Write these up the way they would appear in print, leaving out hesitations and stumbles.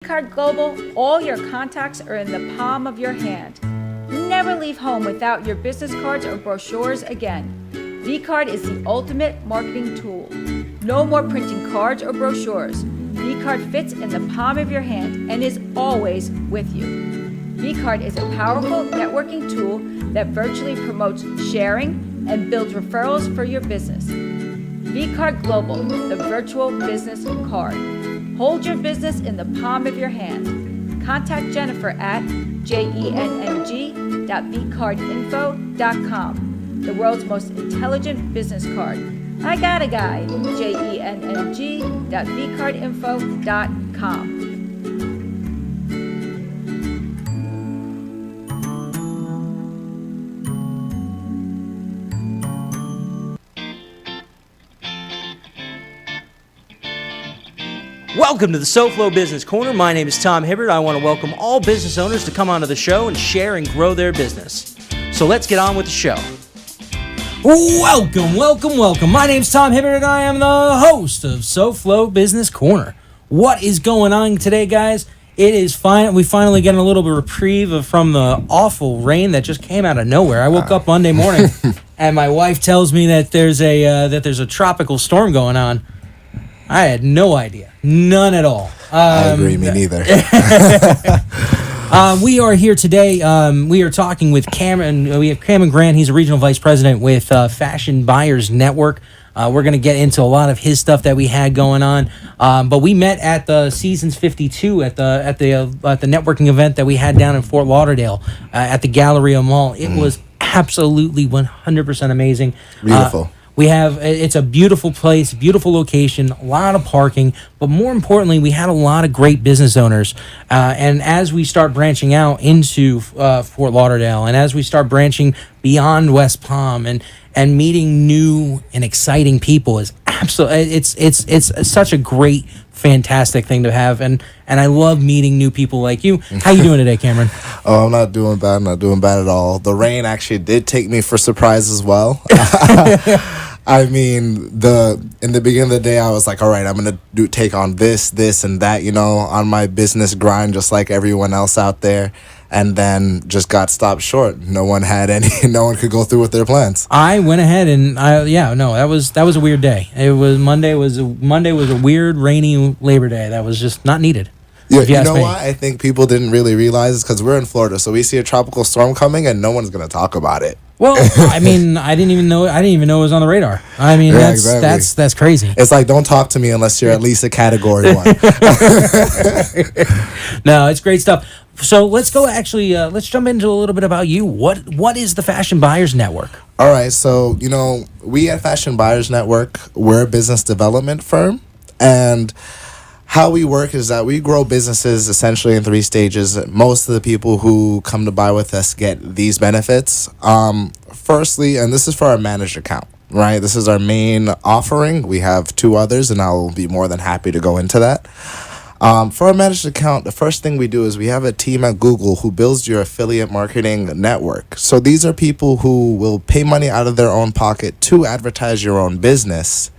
vCard Global, all your contacts are in the palm of your hand. Never leave home without your business cards or brochures again. vCard is the ultimate marketing tool. No more printing cards or brochures. vCard fits in the palm of your hand and is always with you. vCard is a powerful networking tool that virtually promotes sharing and builds referrals for your business. vCard Global, the virtual business card. Hold your business in the palm of your hand. Contact Jennifer at jenng.vcardinfo.com, the world's most intelligent business card. I got a guy, jenng.vcardinfo.com. Welcome to the Sofo Business Corner. My name is Tom Hibbert. I want to welcome all business owners to come onto the show and share and grow their business. So let's get on with the show. Welcome. My name's Tom Hibbert, and I am the host of Sofo Business Corner. What is going on today, guys? It is fine. We finally get a little bit of reprieve from the awful rain that just came out of nowhere. I woke up Monday morning, and my wife tells me that there's a tropical storm going on. I had no idea. None at all. I agree, me neither. We are here today. We are talking with Cameron. We have Cameron Grant. He's a regional vice president with Fashion Buyers Network. We're going to get into a lot of his stuff that we had going on. But we met at the Seasons 52 at the networking event that we had down in Fort Lauderdale at the Galleria Mall. It was absolutely 100% amazing. Beautiful. It's a beautiful place, beautiful location, a lot of parking, but more importantly, we had a lot of great business owners. And as we start branching out into Fort Lauderdale, and as we start branching beyond West Palm and meeting new and exciting people, is absolutely it's such a great, fantastic thing to have, and I love meeting new people like you. How you doing today, Cameron? Oh, I'm not doing bad at all. The rain actually did take me for surprise as well. I mean, in the beginning of the day, I was like, all right, I'm gonna take on this and that, on my business grind, just like everyone else out there. And then just got stopped short. No one could go through with their plans. I went ahead and that was a weird day. Monday was a weird, rainy Labor Day that was just not needed. Yeah, you know what? I think people didn't really realize is because we're in Florida, so we see a tropical storm coming, and no one's gonna talk about it. Well, I mean, I didn't even know it was on the radar. I mean, yeah, that's crazy. It's like, don't talk to me unless you're at least a category 1. No, it's great stuff. So let's go. Actually, let's jump into a little bit about you. What is the Fashion Buyers Network? All right, so we at Fashion Buyers Network, we're a business development firm, and how we work is that we grow businesses essentially in 3 stages. Most of the people who come to buy with us get these benefits. Firstly, and this is for our managed account, right? This is our main offering. We have 2 others, and I'll be more than happy to go into that. For our managed account, the first thing we do is we have a team at Google who builds your affiliate marketing network. So these are people who will pay money out of their own pocket to advertise your own business.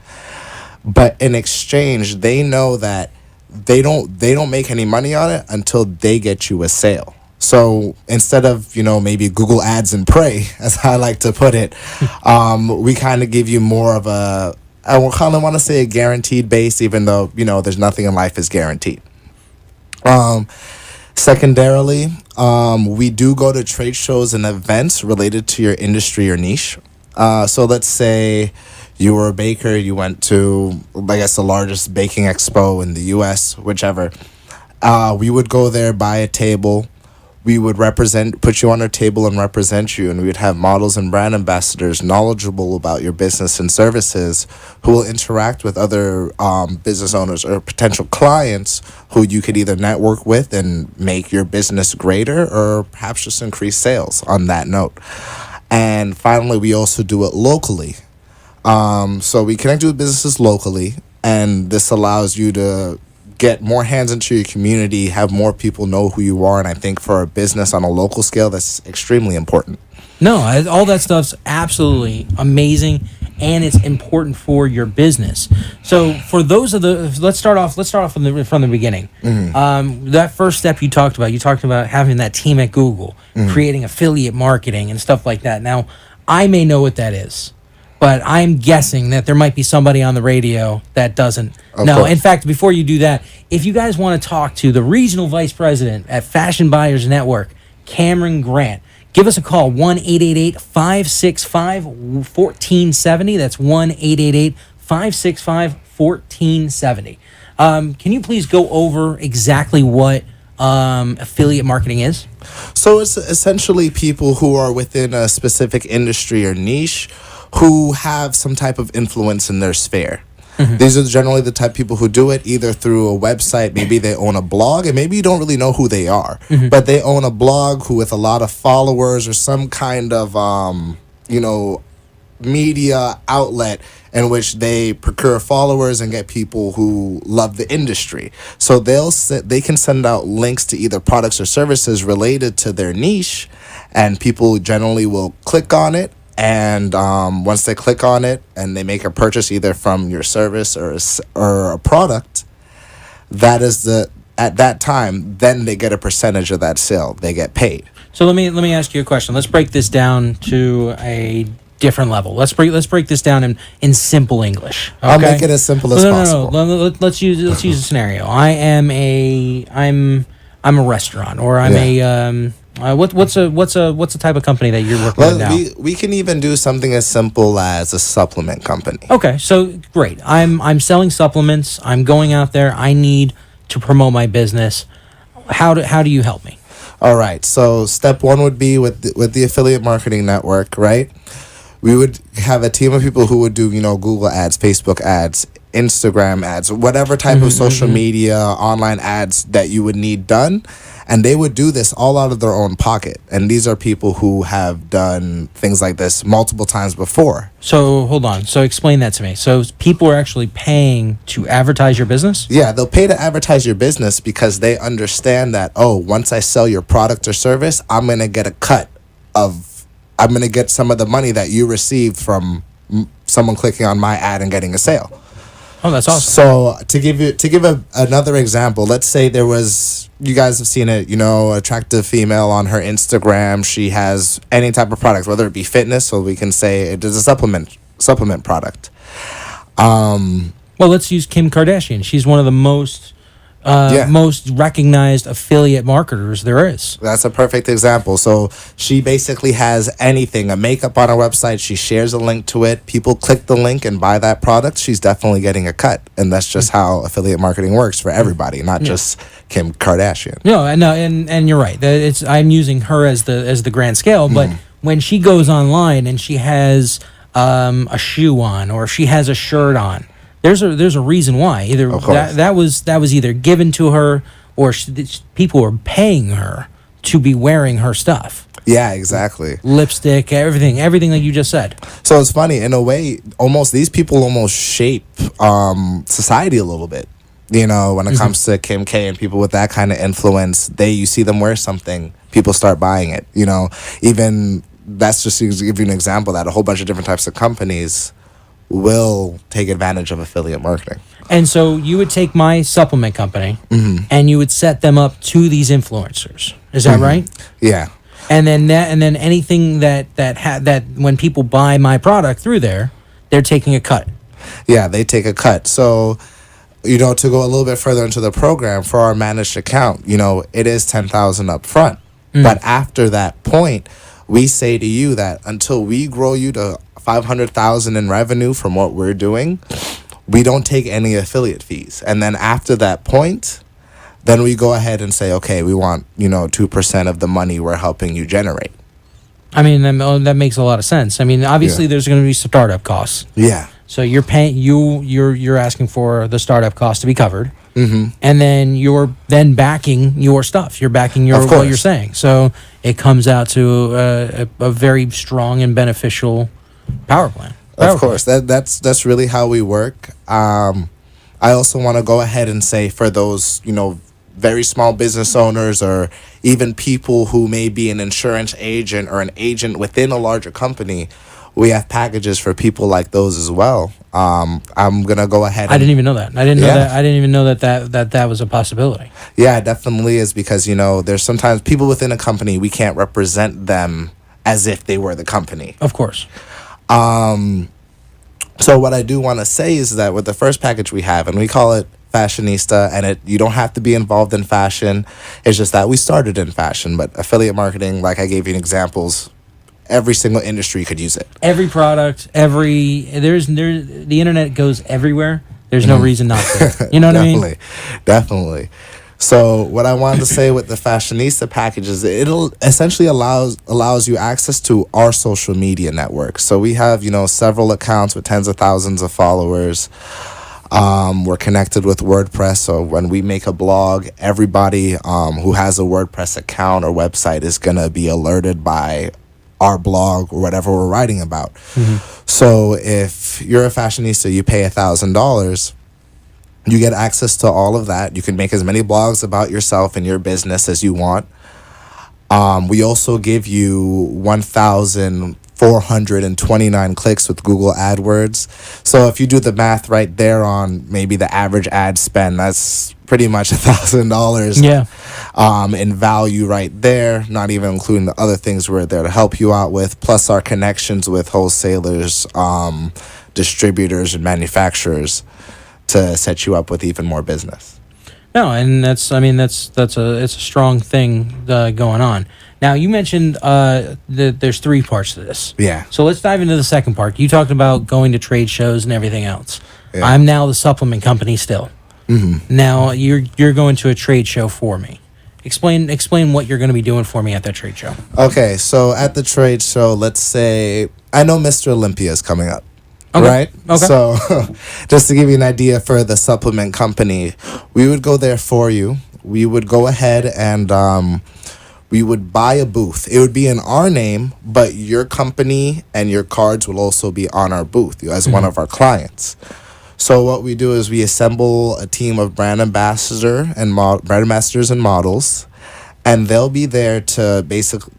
But in exchange, they know that they don't make any money on it until they get you a sale. So instead of, maybe Google ads and pray, as I like to put it, we kind of give you more of I kind of want to say a guaranteed base, even though, there's nothing in life is guaranteed. Secondarily, we do go to trade shows and events related to your industry or niche. So let's say you were a baker, you went to, I guess, the largest baking expo in the U.S., whichever. We would go there, buy a table. We would put you on our table and represent you, and we would have models and brand ambassadors knowledgeable about your business and services who will interact with other business owners or potential clients who you could either network with and make your business greater or perhaps just increase sales on that note. And finally, we also do it locally. So we connect with businesses locally, and this allows you to get more hands into your community, have more people know who you are, and I think for a business on a local scale, that's extremely important. No, all that stuff's absolutely amazing, and it's important for your business. So for those of the, let's start off from the beginning. That first step you talked about having that team at Google, creating affiliate marketing and stuff like that. Now, I may know what that is, but I'm guessing that there might be somebody on the radio that doesn't know. In fact, before you do that, if you guys want to talk to the regional vice president at Fashion Buyers Network, Cameron Grant, give us a call, 1-888-565-1470. That's 1-888-565-1470. Can you please go over exactly what affiliate marketing is? So it's essentially people who are within a specific industry or niche who have some type of influence in their sphere. These are generally the type of people who do it either through a website, maybe they own a blog, and maybe you don't really know who they are, but they own a blog who with a lot of followers or some kind of, media outlet in which they procure followers and get people who love the industry. So they can send out links to either products or services related to their niche, and people generally will click on it. And once they click on it and they make a purchase either from your service or a product, at that time, then they get a percentage of that sale. They get paid. So let me ask you a question. Let's break this down to a different level. Let's break this down in simple English. Okay? I'll make it as simple as possible. No. Let's use a scenario. I'm a restaurant, or I'm a what's a type of company that you're working with now? We can even do something as simple as a supplement company. Okay, so great. I'm selling supplements. I'm going out there. I need to promote my business. How do you help me? All right. So step one would be with the affiliate marketing network, right? We would have a team of people who would do, Google ads, Facebook ads, Instagram ads, whatever type of social media, online ads that you would need done. And they would do this all out of their own pocket. And these are people who have done things like this multiple times before. So hold on. So explain that to me. So people are actually paying to advertise your business? Yeah, they'll pay to advertise your business because they understand that, once I sell your product or service, I'm going to get some of the money that you received from someone clicking on my ad and getting a sale. Oh, that's awesome. So to give another example, let's say there was, you guys have seen it, attractive female on her Instagram. She has any type of product, whether it be fitness, so we can say it is a supplement product. Well, let's use Kim Kardashian. She's one of the most recognized affiliate marketers there is. That's a perfect example. So she basically has anything, a makeup on her website. She shares a link to it. People click the link and buy that product. She's definitely getting a cut. And that's just how affiliate marketing works for everybody, not just Kim Kardashian. No, and you're right. I'm using her as the grand scale, but when she goes online and she has a shoe on or she has a shirt on, there's a reason why. Either that was either given to her or people were paying her to be wearing her stuff. Yeah, exactly. Lipstick, everything that you just said. So it's funny in a way. These people almost shape society a little bit. When it comes to Kim K and people with that kind of influence, you see them wear something, people start buying it. Even that's just to give you an example that a whole bunch of different types of companies will take advantage of affiliate marketing. And so you would take my supplement company and you would set them up to these influencers. Is that right? Yeah. And then anything that when people buy my product through there, they're taking a cut. Yeah, they take a cut. So, to go a little bit further into the program for our managed account, it is $10,000 up front. But after that point, we say to you that until we grow you to $500,000 in revenue from what we're doing, we don't take any affiliate fees. And then after that point, then we go ahead and say, okay, we want 2% of the money we're helping you generate. I mean, that makes a lot of sense. I mean, obviously there's going to be startup costs. Yeah. So you're paying you're asking for the startup cost to be covered, and then you're backing your stuff. You're backing what you're saying. So it comes out to a very strong and beneficial power plan. Of course, that's really how we work. I also want to go ahead and say for those very small business owners or even people who may be an insurance agent or an agent within a larger company, we have packages for people like those as well. I'm gonna go ahead. I didn't even know that. I didn't know Yeah. that. I didn't even know that was a possibility. Yeah, it definitely is, because there's sometimes people within a company, we can't represent them as if they were the company. Of course. So what I do want to say is that with the first package we have, and we call it Fashionista, and you don't have to be involved in fashion. It's just that we started in fashion, but affiliate marketing, like I gave you examples, every single industry could use it. Every product, the internet goes everywhere. There's no reason not to. You know what I mean? Definitely. So what I wanted to say with the Fashionista package is it'll essentially allows you access to our social media network. So we have, several accounts with tens of thousands of followers. We're connected with WordPress, so when we make a blog, everybody who has a WordPress account or website is gonna be alerted by our blog or whatever we're writing about. So if you're a fashionista, you pay $1,000. You get access to all of that. You can make as many blogs about yourself and your business as you want. We also give you 1,429 clicks with Google AdWords. So if you do the math right there on maybe the average ad spend, that's pretty much $1,000 in value right there, not even including the other things we're there to help you out with, plus our connections with wholesalers, distributors, and manufacturers to set you up with even more business. No, and it's a strong thing going on. Now, you mentioned that there's three parts to this. Yeah. So let's dive into the second part. You talked about going to trade shows and everything else. Yeah. I'm now the supplement company still. Now you're going to a trade show for me. Explain what you're going to be doing for me at that trade show. Okay, so at the trade show, let's say I know Mr. Olympia is coming up. Okay. Right? Okay. So, just to give you an idea for the supplement company, we would go there for you. We would go ahead and we would buy a booth. It would be in our name, but your company and your cards will also be on our booth as one of our clients. So what we do is we assemble a team of brand ambassadors and models, and they'll be there to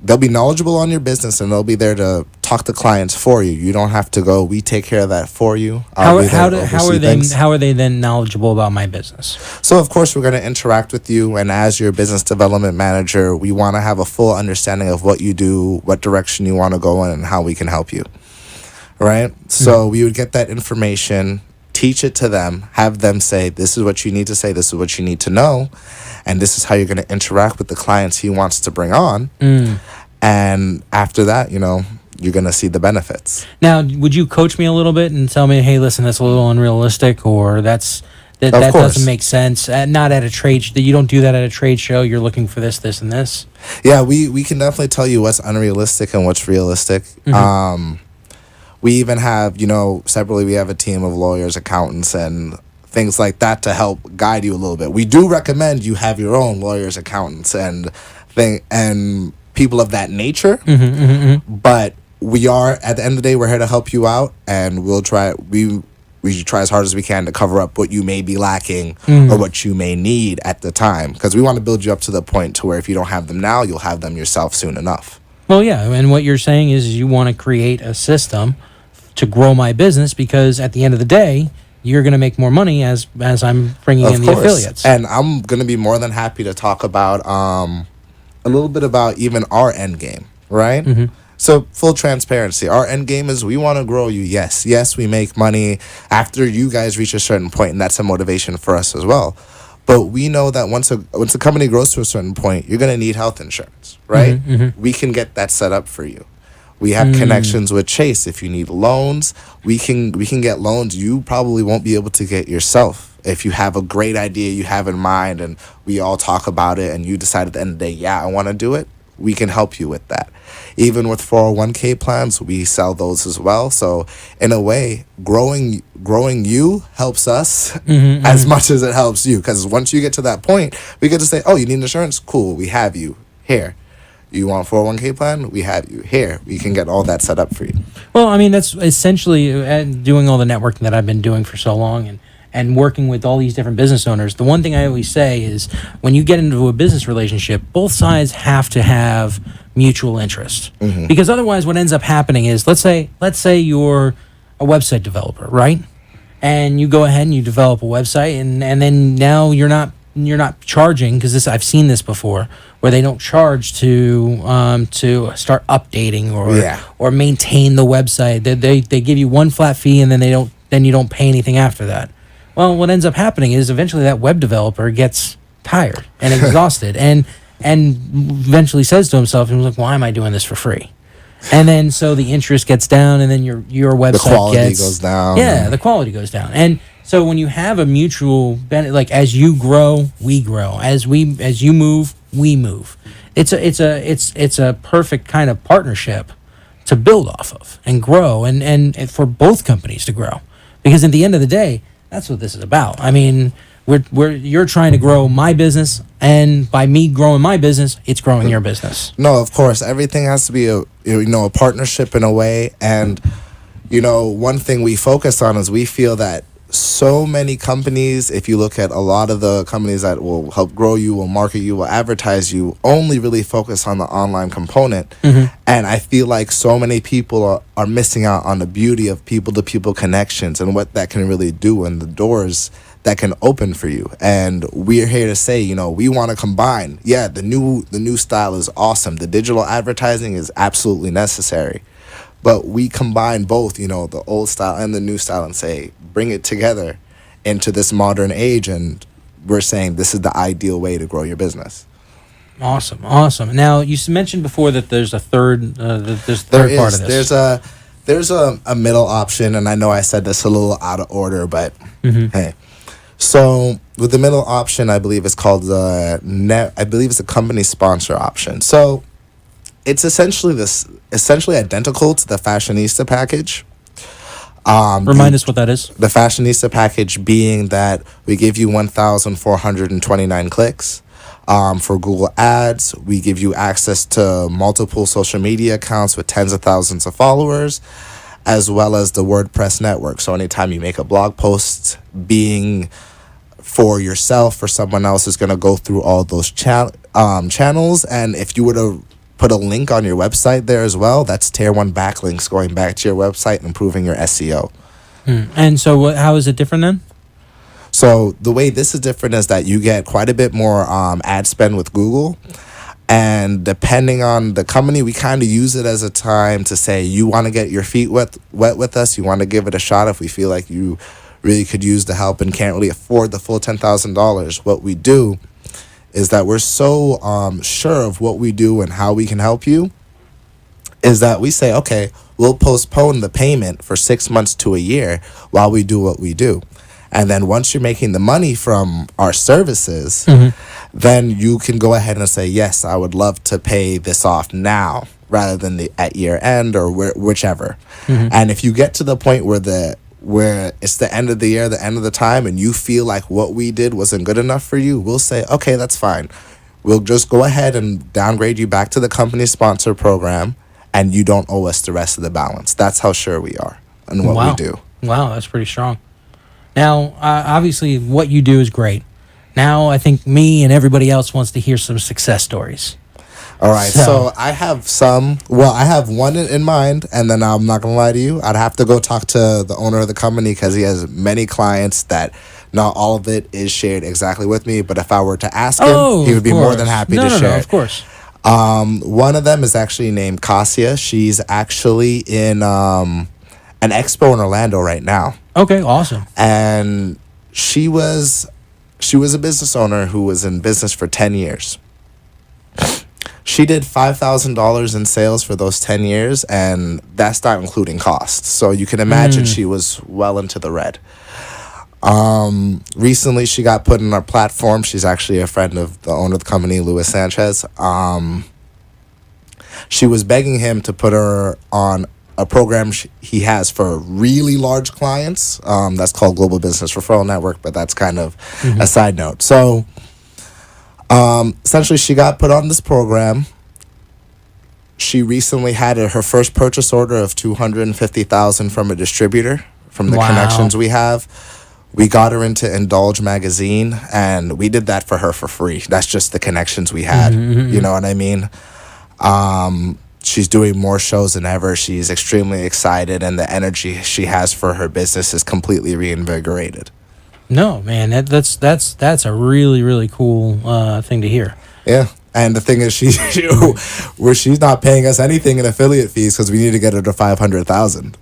they'll be knowledgeable on your business, and they'll be there to talk to clients for you. You don't have to go. We take care of that for you. How are they then knowledgeable about my business? So of course we're going to interact with you, and as your business development manager, we want to have a full understanding of what you do, what direction you want to go in, and how we can help you. Right? So we would get that information, teach it to them, have them say, this is what you need to say, this is what you need to know, and this is how you're going to interact with the clients he wants to bring on. And after that, you're going to see the benefits. Now, would you coach me a little bit and tell me, hey, listen, that's a little unrealistic, or that doesn't make sense? Not at a trade show. You don't do that at a trade show. You're looking for this, this, and this. Yeah, we can definitely tell you what's unrealistic and what's realistic. We even have, separately, we have a team of lawyers, accountants, and things like that to help guide you a little bit. We do recommend you have your own lawyers, accountants, and people of that nature. But we are, at the end of the day, we're here to help you out, and we'll try. We try as hard as we can to cover up what you may be lacking or what you may need at the time, because we want to build you up to the point to where if you don't have them now, you'll have them yourself soon enough. Well, yeah, and what you're saying is you want to create a system to grow my business, because at the end of the day, you're going to make more money as I'm bringing in the affiliates. And I'm going to be more than happy to talk about a little bit about even our end game, right? So full transparency, our end game is we want to grow you. Yes, we make money after you guys reach a certain point, and that's a motivation for us as well. But we know that once a company grows to a certain point, you're going to need health insurance, right? We can get that set up for you. We have connections with Chase. If you need loans, we can get loans you probably won't be able to get yourself. If you have a great idea you have in mind and we all talk about it and you decide at the end of the day, yeah, I want to do it, we can help you with that. Even with 401k plans, we sell those as well. So in a way, growing you helps us as much as it helps you. Because once you get to that point, we get to say, oh, you need insurance? Cool, we have you here. You want a 401k plan? We have you here. We can get all that set up for you. Well, I mean, that's essentially doing all the networking that I've been doing for so long, and working with all these different business owners, the one thing I always say is when you get into a business relationship, both sides have to have mutual interest. Because otherwise what ends up happening is, let's say you're a website developer, right? And you go ahead and you develop a website, and then now you're not charging, because this, I've seen this before, where they don't charge to start updating or maintain the website. They give you one flat fee, and then you don't pay anything after that. Well, what ends up happening is eventually that web developer gets tired and exhausted, and eventually says to himself, he's like, why am I doing this for free? And then so the interest gets down, and then your website the quality goes down. Yeah, the quality goes down. And so when you have a mutual benefit, like as you grow, we grow. As you move, we move. It's a perfect kind of partnership to build off of and grow, and for both companies to grow. Because at the end of the day, that's what this is about. I mean, you're trying to grow my business, and by me growing my business, it's growing your business. No, of course, everything has to be a partnership in a way. And one thing we focus on is we feel that so many companies, if you look at a lot of the companies that will help grow you, will market you, will advertise you, only really focus on the online component. And I feel like so many people are missing out on the beauty of people-to-people connections and what that can really do, and the doors that can open for you. And we're here to say, we want to combine. Yeah, the new style is awesome. The digital advertising is absolutely necessary. But we combine both, the old style and the new style, and say, bring it together into this modern age. And we're saying this is the ideal way to grow your business. Awesome. Now, you mentioned before that there's a third part of this. There's a middle option, and I know I said this a little out of order, but hey. So with the middle option, I believe it's called I believe it's a company sponsor option. So it's essentially identical to the fashionista package. Remind us what that is. The fashionista package being that we give you 1,429 clicks. For Google Ads, we give you access to multiple social media accounts with tens of thousands of followers, as well as the WordPress network. So anytime you make a blog post, being for yourself or someone else, is going to go through all those channels. And if you were to put a link on your website there as well, that's tier 1 backlinks going back to your website and improving your SEO. And so how is it different then? So the way this is different is that you get quite a bit more ad spend with Google. And depending on the company, we kind of use it as a time to say, you want to get your feet wet with us, you want to give it a shot. If we feel like you really could use the help and can't really afford the full $10,000, what we do is that we're so sure of what we do and how we can help you, is that we say, okay, we'll postpone the payment for 6 months to a year while we do what we do. And then once you're making the money from our services, then you can go ahead and say, yes, I would love to pay this off now rather than at year end or whichever. And if you get to the point where it's the end of the year, the end of the time, and you feel like what we did wasn't good enough for you, we'll say, okay, that's fine. We'll just go ahead and downgrade you back to the company sponsor program, and you don't owe us the rest of the balance. That's how sure we are in what we do. Wow, that's pretty strong. Now, obviously, what you do is great. Now, I think me and everybody else wants to hear some success stories. All right, so I have some. Well, I have one in mind, and then I'm not going to lie to you. I'd have to go talk to the owner of the company because he has many clients that not all of it is shared exactly with me. But if I were to ask him, he would be more than happy to share. No, of course. One of them is actually named Kasia. She's actually in an expo in Orlando right now. Okay, awesome. And she was a business owner who was in business for 10 years. She did $5,000 in sales for those 10 years, and that's not including costs. So you can imagine she was well into the red. Recently, she got put in our platform. She's actually a friend of the owner of the company, Luis Sanchez. She was begging him to put her on a program he has for really large clients. That's called Global Business Referral Network, but that's kind of a side note. So essentially, she got put on this program. She recently had her first purchase order of $250,000 from a distributor from the connections we have. We got her into Indulge magazine, and we did that for her for free. That's just the connections we had. You know what I mean? She's doing more shows than ever. She's extremely excited, and the energy she has for her business is completely reinvigorated. No, man, that's a really, really cool thing to hear. Yeah. And the thing is, she's not paying us anything in affiliate fees because we need to get her to 500,000.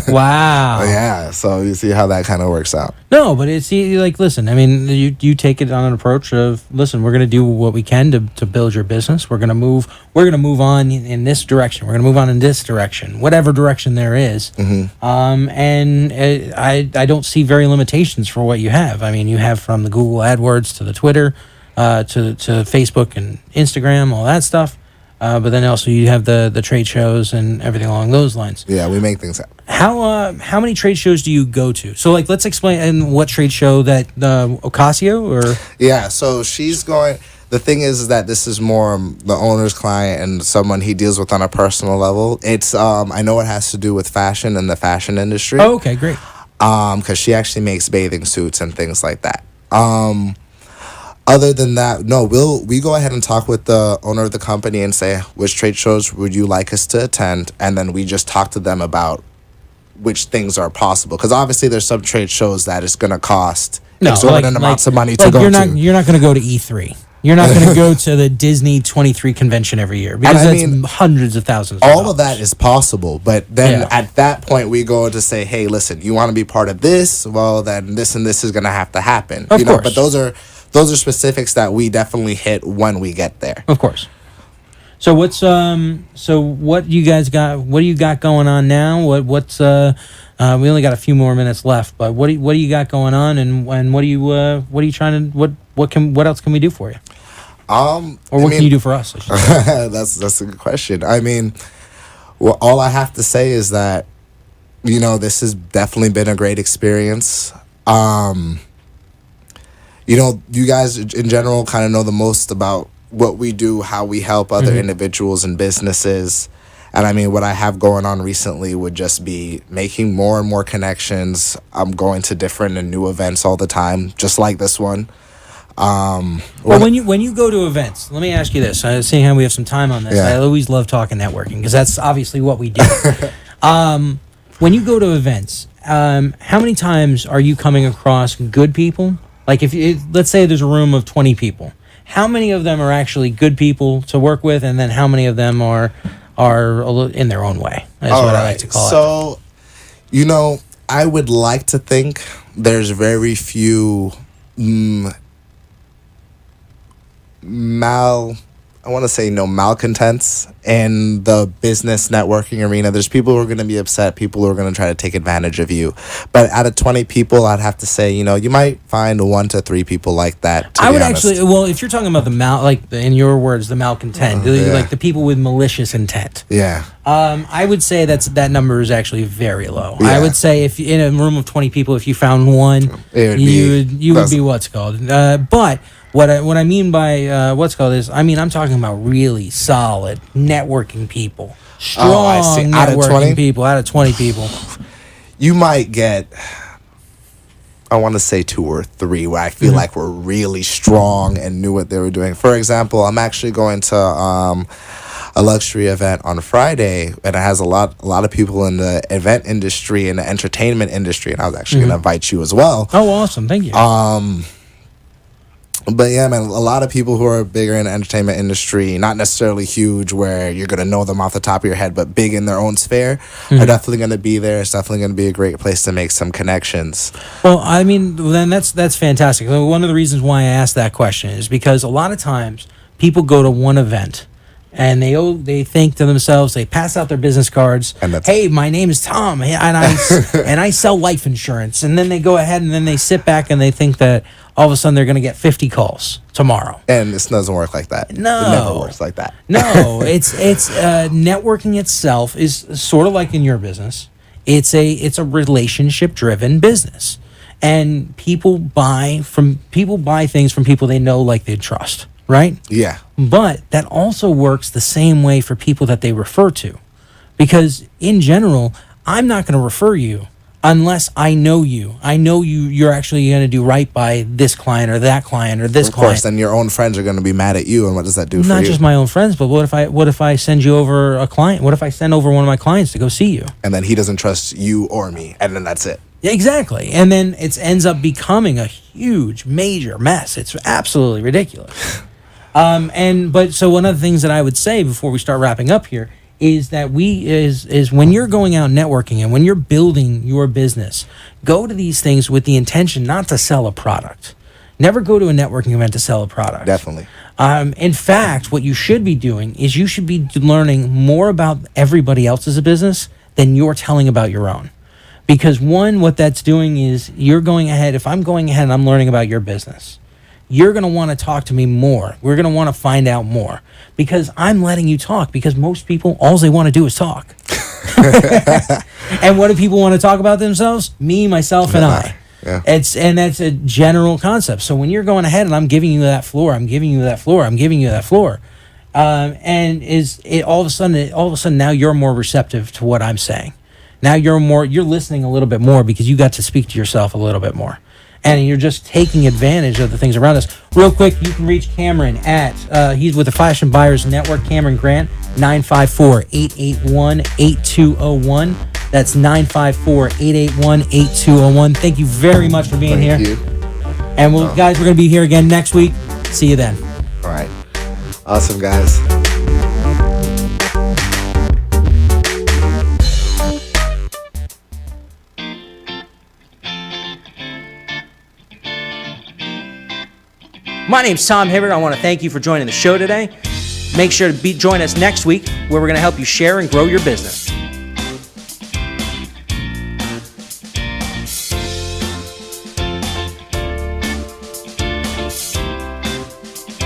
Wow. Yeah, so you see how that kind of works out. No, but it's like, listen, I mean, you take it on an approach of, listen, we're going to do what we can to build your business. We're going to move on in this direction. We're going to move on in this direction, whatever direction there is. And I don't see very limitations for what you have. I mean, you have from the Google AdWords to the Twitter, to Facebook and Instagram, all that stuff. But then also you have the trade shows and everything along those lines. Yeah, we make things happen. How many trade shows do you go to? So like, let's explain and what trade show that Ocasio or yeah. So she's going. The thing is that this is more the owner's client and someone he deals with on a personal level. It's I know it has to do with fashion and the fashion industry. Oh, okay, great. Because she actually makes bathing suits and things like that. Other than that, no, we go ahead and talk with the owner of the company and say, which trade shows would you like us to attend? And then we just talk to them about which things are possible. Because obviously there's some trade shows that it's going to cost exorbitant amounts of money to go to. You're not going to go to E3. You're not going to go to the Disney 23 convention every year because that's hundreds of thousands of all dollars. of that is possible. But then at that point, we go to say, hey, listen, you want to be part of this? Well, then this and this is going to have to happen. Of course. But those are specifics that we definitely hit when we get there. Of course. So what you guys got? What do you got going on now? What's we only got a few more minutes left, but what do you got going on, and what are you trying to what else can we do for you? Or what can you do for us? I should say. That's a good question. I mean, well, all I have to say is that this has definitely been a great experience. You guys in general kind of know the most about what we do, how we help other individuals and businesses. And I mean, what I have going on recently would just be making more and more connections. I'm going to different and new events all the time, just like this one. Well, when you go to events, let me ask you this. Seeing how we have some time on this, Yeah. I always love talking networking because that's obviously what we do. When you go to events, how many times are you coming across good people? Like let's say there's a room of 20 people. How many of them are actually good people to work with, and then how many of them are a little in their own way? That's what I like to call it. So, I would like to think there's very few malcontents in the business networking arena. There's people who are going to be upset, people who are going to try to take advantage of you. But out of 20 people, I'd have to say, you might find 1 to 3 people like that. I would actually, well, if you're talking about in your words, the malcontent, like the people with malicious intent. Yeah. I would say that number is actually very low. Yeah. I would say if in a room of 20 people, if you found one, you would be what's called. But what I mean by what's called is, I'm talking about really solid networking people, strong networking people out of 20 people. You might get, I want to say 2 or 3 where I feel like we're really strong and knew what they were doing. For example, I'm actually going to a luxury event on Friday, and it has a lot of people in the event industry and the entertainment industry, and I was actually going to invite you as well. Oh, awesome. Thank you. But yeah, man, a lot of people who are bigger in the entertainment industry, not necessarily huge where you're going to know them off the top of your head, but big in their own sphere, are definitely going to be there. It's definitely going to be a great place to make some connections. Well, then that's fantastic. One of the reasons why I asked that question is because a lot of times people go to one event and they think to themselves, they pass out their business cards, hey, my name is Tom, and I sell life insurance, and then they go ahead and then they sit back and they think that all of a sudden they're going to get 50 calls tomorrow. And this doesn't work like that. No. It never works like that. No, it's networking itself is sort of like in your business. It's a relationship driven business, and people buy things from people they know, like, they trust. Right? Yeah. But that also works the same way for people that they refer to. Because in general, I'm not going to refer you unless I know you. I know you're actually going to do right by this client or that client or this Of client. course, then your own friends are going to be mad at you, and what does that do for Not you? just my own friends, but what if I send you over a client? What if I send over one of my clients to go see you? And then he doesn't trust you or me, and then that's it. Yeah, exactly. And then it ends up becoming a huge, major mess. It's absolutely ridiculous. So one of the things that I would say before we start wrapping up here is that is when you're going out networking and when you're building your business, go to these things with the intention not to sell a product. Never go to a networking event to sell a product. Definitely. In fact, what you should be doing is you should be learning more about everybody else's business than you're telling about your own. Because one, what that's doing is you're going ahead. If I'm going ahead and I'm learning about your business, you're going to want to talk to me more. We're going to want to find out more because I'm letting you talk, because most people, all they want to do is talk. And what do people want to talk about themselves? Me, myself, and I. Yeah. And that's a general concept. So when you're going ahead and I'm giving you that floor, and all of a sudden now you're more receptive to what I'm saying. Now you're listening a little bit more because you got to speak to yourself a little bit more. And you're just taking advantage of the things around us. Real quick, you can reach Cameron at, he's with the Fashion Buyers Network, Cameron Grant, 954-881-8201. That's 954-881-8201. Thank you very much for being here. Thank you. And guys, we're going to be here again next week. See you then. All right. Awesome, guys. My name's Tom Hibbert. I want to thank you for joining the show today. Make sure to join us next week, where we're going to help you share and grow your business.